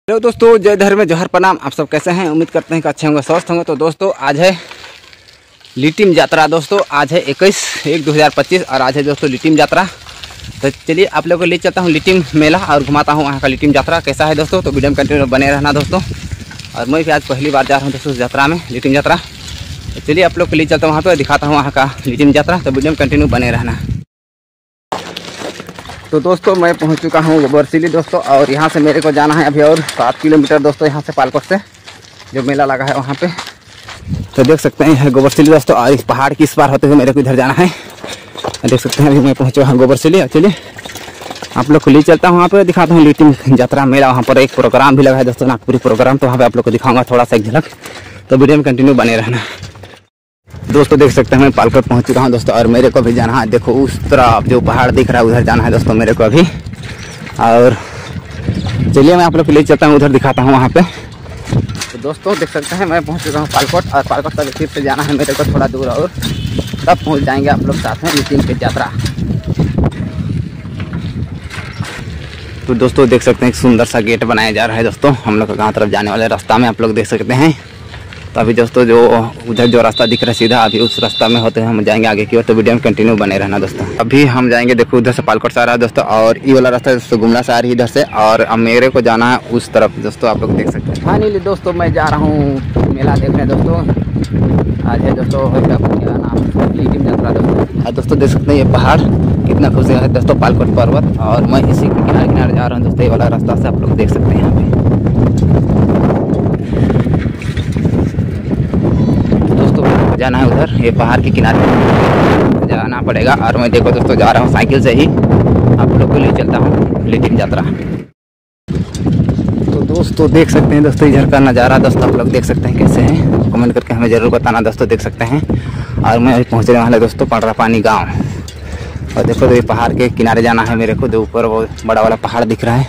Hello दोस्तों, जय धर्म जोहर प्रणाम। आप सब कैसे हैं? उम्मीद करते हैं कि अच्छे होंगे, स्वस्थ होंगे। तो दोस्तों आज है लिटिम यात्रा। दोस्तों आज है 21/1/2025 और आज है दोस्तों लिटिम यात्रा। तो चलिए आप लोगों को ले चलता हूँ लिटिम मेला और घुमाता हूँ वहाँ का लिटिम यात्रा कैसा है दोस्तों। तो वीडियो में कंटिन्यू बने रहना दोस्तों। और मैं भी आज पहली बार जा रहा हूँ दोस्तों उस यात्रा में, लिटिम यात्रा। तो चलिए आप लोग को ले चलता हूँ वहाँ पर, दिखाता हूँ वहाँ का लिटिम यात्रा। तो वीडियो में कंटिन्यू बने रहना। तो दोस्तों मैं पहुंच चुका हूं गोबरसिली दोस्तों, और यहां से मेरे को जाना है अभी और 7 किलोमीटर दोस्तों, यहां से पालकोट से जो मेला लगा है वहां पे। तो देख सकते हैं गोबरसिली दोस्तों, और इस पहाड़ की इस बार होते हुए मेरे को इधर जाना है। देख सकते हैं अभी मैं पहुंचा हूँ गोबरसिली। और चलिए आप लोग को ले चलता हूँ वहाँ पर, दिखाता हूँ लिटिम यात्रा मेला। वहाँ पर एक प्रोग्राम भी लगा है दोस्तों, नागपुरी प्रोग्राम। तो वहाँ पर आप लोग को दिखाऊंगा थोड़ा सा एक झलक। तो वीडियो में कंटिन्यू बने रहना दोस्तों। देख सकते हैं मैं पालकोट पहुंच चुका हूं दोस्तों, और मेरे को भी जाना है। देखो उस तरफ जो पहाड़ दिख रहा है उधर जाना है दोस्तों मेरे को अभी। और चलिए मैं आप लोग को ले चलता हूं उधर, दिखाता हूं वहां पे। तो दोस्तों देख सकते हैं मैं पहुंच चुका हूं पालकोट, और पालकोट तक फिर से जाना है मेरे को थोड़ा दूर, और तब पहुंच जाएंगे आप लोग साथ में लिटिम की यात्रा। तो दोस्तों देख सकते हैं एक सुंदर सा गेट बनाया जा रहा है दोस्तों हम लोग का गाँव तरफ जाने वाले रास्ता में, आप लोग देख सकते हैं। तो अभी दोस्तों जो उधर जो रास्ता दिख रहा है सीधा, अभी उस रास्ता में होते हैं हम जाएंगे आगे की ओर। तो वीडियो में कंटिन्यू बने रहना दोस्तों। अभी हम जाएंगे, देखो उधर से पालकोट से आ रहा है दोस्तों, और ये वाला रास्ता दोस्तों गुमला से आ रही है इधर से, और अब मेरे को जाना है उस तरफ दोस्तों, आप लोग देख सकते हैं। फाइनली दोस्तों मैं जा रहा हूँ मेला देखने दोस्तों। आज है दोस्तों क्या नाम, लिटिम यात्रा दोस्तों। और दोस्तों देख सकते हैं ये पहाड़ कितना खूबसूरत है दोस्तों, पालकोट पर्वत। और मैं इसी के किनारे किनारे जा रहा हूँ दोस्तों, ये वाला रास्ता से आप लोग देख सकते हैं यहाँ पे। जाना है उधर, ये पहाड़ के किनारे जाना पड़ेगा। और मैं देखो दोस्तों जा रहा हूँ साइकिल से ही, आप लोग को ले चलता हूँ लिटिम यात्रा। तो दोस्तों देख सकते हैं दोस्तों इधर का नज़ारा दोस्तों, आप लोग देख सकते हैं कैसे हैं, कमेंट करके हमें ज़रूर बताना दोस्तों। देख सकते हैं और मैं अभी पहुँचने वाला दोस्तों पंडरापानी गाँव। और देखो तो ये पहाड़ के किनारे जाना है मेरे को, जो ऊपर वो बड़ा वाला पहाड़ दिख रहा है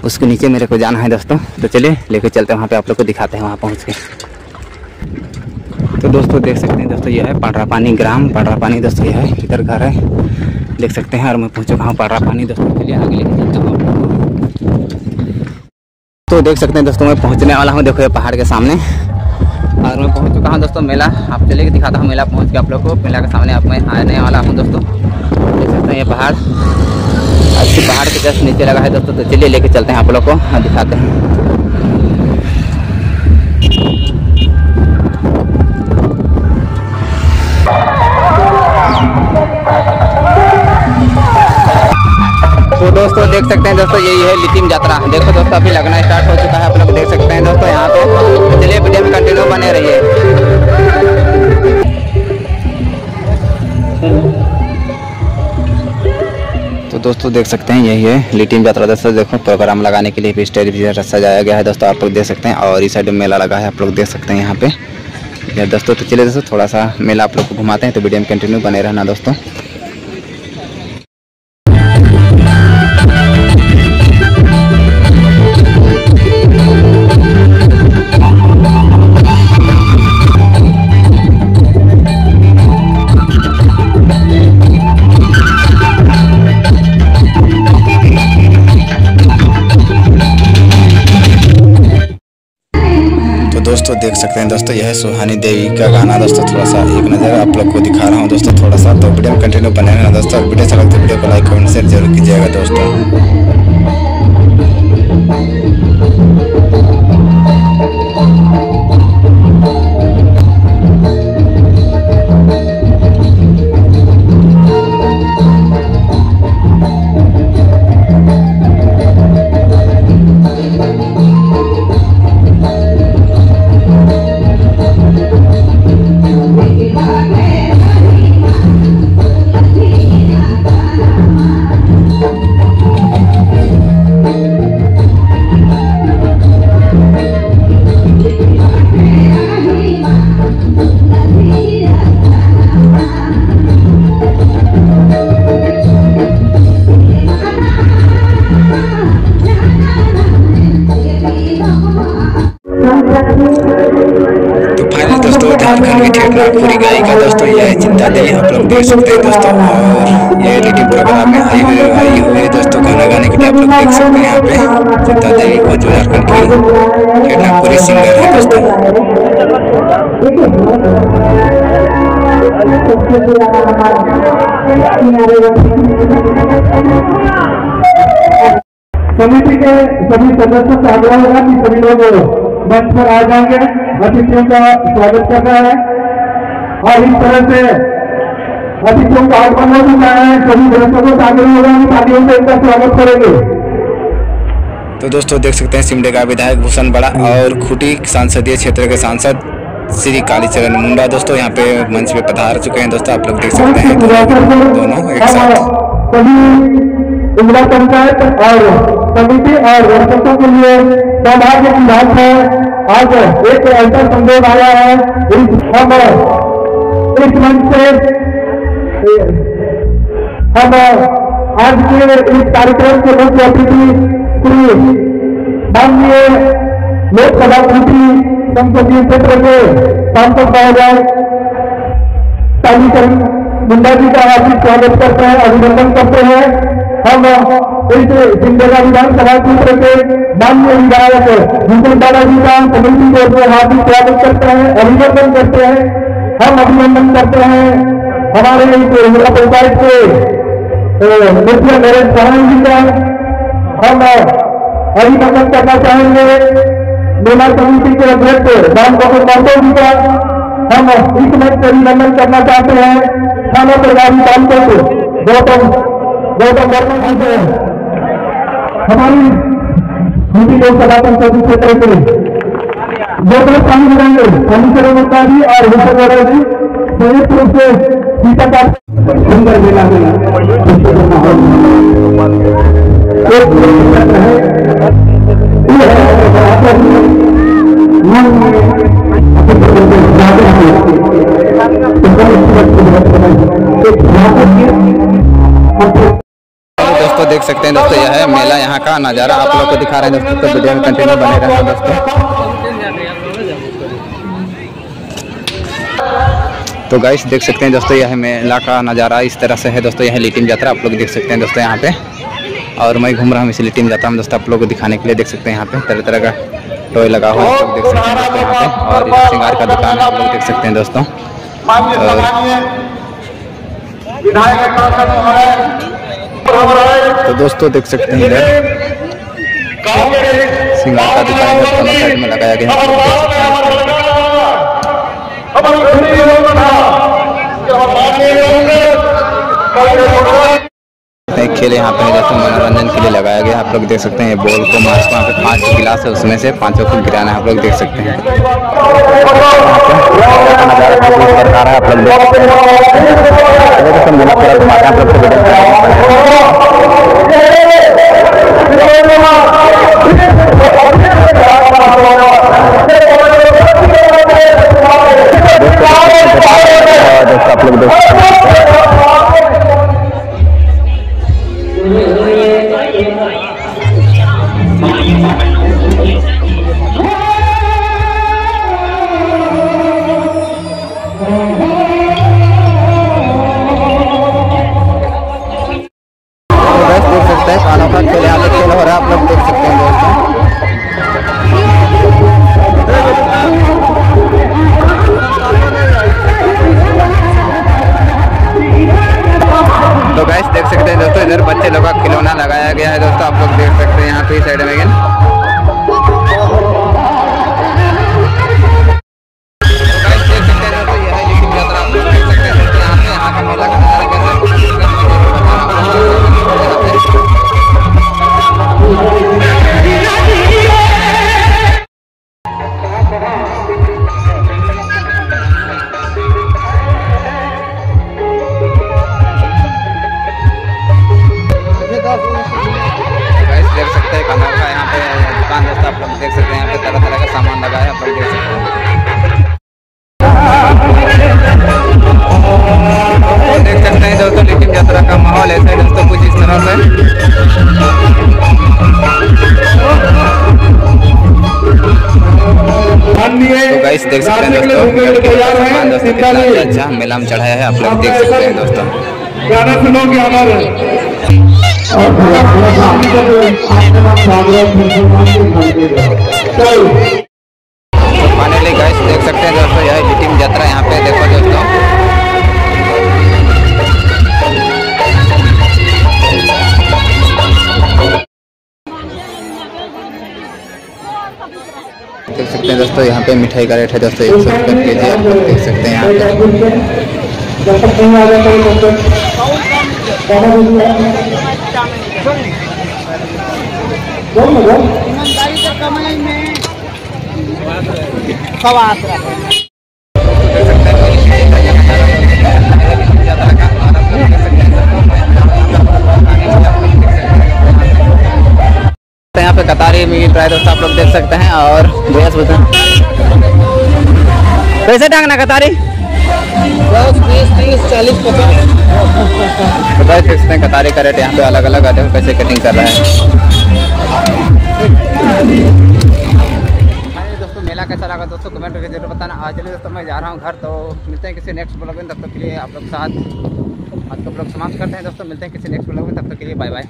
उसके नीचे मेरे को जाना है दोस्तों। तो चलिए लेके चलते हैं वहाँ पे, आप लोग को दिखाते हैं वहाँ पहुँच के। तो दोस्तों देख सकते हैं दोस्तों ये है पंडरापानी ग्राम, पंडरापानी दोस्तों ये है, इधर घर है देख सकते हैं। और मैं पहुँच चुका हूँ पंडरापानी दोस्तों, के लिए आगे लेके चलता हूँ। तो देख सकते हैं दोस्तों मैं पहुँचने वाला हूँ, देखो ये पहाड़ के सामने, और मैं पहुँच चुका हूँ दोस्तों मेला। आप चलिए दिखाता हूँ मेला पहुँच के आप लोग को। मेला के सामने आप मैं आने वाला हूँ दोस्तों, देख सकते हैं ये पहाड़, अच्छी पहाड़ के जस्ट नीचे लगा है दोस्तों। तो चलिए लेके चलते हैं आप लोग को और दिखाते हैं। तो दोस्तों देख सकते हैं दोस्तों यही है लिटिम यात्रा। देखो दोस्तों अभी लगना स्टार्ट हो चुका है, आप लोग देख सकते हैं दोस्तों यहाँ पे। तो चलिए वीडियो में कंटिन्यू बने रहिए। तो दोस्तों देख सकते हैं यही है लिटिम यात्रा दोस्तों। देखो प्रोग्राम लगाने के लिए भी स्टेज भी सजाया गया है दोस्तों, आप लोग देख सकते हैं। और इस साइड में मेला लगा है, आप लोग देख सकते हैं यहाँ पे दोस्तों। तो चलिए दोस्तों थोड़ा सा मेला आप लोग को घुमाते हैं, तो वीडियो में कंटिन्यू बने रहना दोस्तों। दोस्तों देख सकते हैं दोस्तों यह है सुहानी देवी का गाना दोस्तों। थोड़ा सा एक नज़र आप लोग को दिखा रहा हूँ दोस्तों थोड़ा सा। तो वीडियो में कंटिन्यू बने रहना दोस्तों, और वीडियो अच्छा लगता है वीडियो को लाइक कमेंट शेयर जरूर कीजिएगा दोस्तों। झारखंड की ठेठ नागपुरी गायिका दोस्तों यह है चिंता देवी, आप लोग देख सकते हैं दोस्तों। और ये एलईडी प्रोग्राम में आई हुई है दोस्तों गाना गाने के लिए, आप लोग देख सकते हैं यहाँ पे चिंता देवी को, जो झारखंड की ठेठ नागपुरी सिंगर है दोस्तों। समिति के सभी सदस्यों से आग्रह होगा कि सभी लोग मंच पर आ जाएंगे, अतिथियों का स्वागत कर रहा है। और इस तरह से अतिथियों का आगमन हो चुका है, सभी दर्शकों से आग्रह होगा कि तालियों से इनका स्वागत करेंगे। तो दोस्तों देख सकते हैं सिमडे का विधायक भूषण बड़ा और खूंटी संसदीय क्षेत्र के सांसद श्री कालीचरण मुंडा दोस्तों यहाँ पे मंच पे पधार चुके हैं दोस्तों, आप लोग देख सकते हैं दोनों एक साथ। जिला पंचायत और समिति और दर्शकों के लिए सौभाग्य की बात है, आज एक ऐसा संदेश आया है। इस मंच से हम आज के इस कार्यक्रम के मुख्य अतिथि श्री माननीय लोकसभा मंत्री संसदीय क्षेत्र के सांसद महोदय कालीचरण मुंडा जी का हार्दिक स्वागत करते हैं, अभिनंदन करते हैं। हम इस सिमडेगा विधानसभा क्षेत्र के माननीय विधायक भूषण बाला जी का समिति को हार्दिक स्वागत करते हैं, अभिनंदन करते हैं। हम अभिनंदन करते हैं हमारे जिला पंचायत के मुखिया नरेंद्र चौहान जी का। हम अभिनंदन करना चाहेंगे मेला समिति के अध्यक्ष राम गोपाल महतो जी का। हम इस मंच से अभिनंदन करना चाहते हैं थाना प्रभारी सांसद गौतम वर्मा जी से, हमारी हिंदी लोकसभा संसदीय क्षेत्र के लोकसभा शामिल रहेंगे कालीचरण मुंडा जी और भूषण बड़ा जी संयुक्त रूप से टीकाकरण सुंदर मेला दोस्तों देख सकते हैं दोस्तों यह है मेला, यहाँ का नज़ारा आप लोग को दिखा रहे हैं दोस्तों, तो वीडियो में कंटिन्यू बने रहना दोस्तों। तो गाइस देख सकते हैं दोस्तों यह मेला का नज़ारा इस तरह से है दोस्तों। यह लिटिम यात्रा आप लोग देख सकते हैं दोस्तों यहाँ पे, और मैं घूम रहा हूँ इस लिटिम यात्रा में दोस्तों, आप लोग को दिखाने के लिए। देख सकते हैं यहाँ पे तरह तरह का टॉय लगा हुआ है, आप लोग देख सकते हैं दोस्तों यहाँ पे, और ये श्रृंगार का दुकान है, आप लोग देख सकते हैं दोस्तों। तो दोस्तों देख सकते हैं इधर श्रृंगार का दुकान दोनों साइड में लगाया गया है। खेल यहाँ पे जैसे मनोरंजन के लिए लगाया गया, आप लोग देख सकते हैं। ये बॉल को मार्च वहाँ पे 5 गिलास है, उसमें से 5 को गिराना है, आप लोग देख सकते हैं। आप लोग देख गाइस देख सकते हैं दोस्तों, सामान दोस्तों कितना अच्छा मेला में चढ़ाया है, आप लोग देख सकते हैं दोस्तों। गाना सुनोगे हमारे फाइनली गाइस देख सकते हैं दोस्तों, यह लिटिंग यात्रा यहाँ पे देखो दोस्तों। देख सकते हैं दोस्तों, यहाँ पे मिठाई का रेट है दोस्तों 100 रुपये के जी, आप लोग देख सकते हैं यहाँ पे। यहाँ पे कतारी मिल रहा है दोस्तों, आप लोग देख सकते हैं। और भैया बोलते हैं कैसे टांगना कतारी? 10, 20, 30, 40, 50। तो भाई देख सकते हैं कतारी का रेट यहाँ पे अलग अलग आते हैं, कैसे कटिंग कर रहा है। दोस्तों मेला कैसा लगा दोस्तों कमेंट करके जरूर बताना। आज चलिए दोस्तों मैं जा रहा हूँ घर, तो मिलते हैं किसी नेक्स्ट ब्लॉग में, तब तक के लिए आप लोग साथ आज का ब्लॉग समाप्त करते हैं दोस्तों। मिलते हैं किसी नेक्स्ट ब्लॉग में, तब तक के लिए बाय बाय।